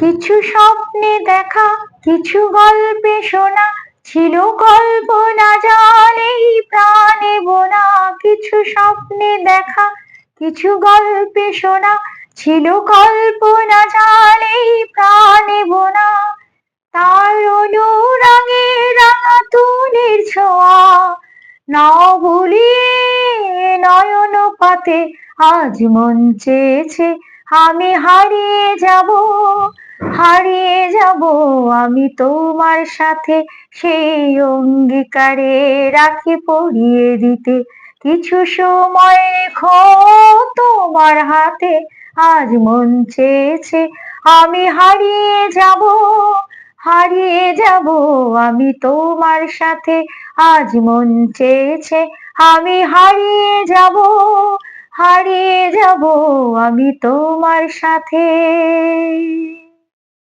কিছু স্বপ্নে দেখা, কিছু গল্পে শোনা, ছিল কল্পনা জালেই প্রাণে বোনা। কিছু স্বপ্নে দেখা, কিছু গল্পে শোনা, ছিল কল্পনা জালেই প্রাণে বোনা। তার অনুরাগে রাঙা তুলির ছোঁয়া নাও ভুলিয়ে নয়ন পাতে। আজ মন চেয়েছে আমি হারিয়ে যাব, হারিয়ে যাব আমি তোমার সাথে। সেই অঙ্গীকারে রাখি পরিয়ে দিতে। কিছু সময় রেখো তোমার হাতে। আজ মন চেয়েছে আমি হারিয়ে যাব, হারিয়ে যাব আমি তোমার সাথে। আজ মন চেয়েছে আমি হারিয়ে যাব, হারিয়ে যাব আমি তোমার সাথে।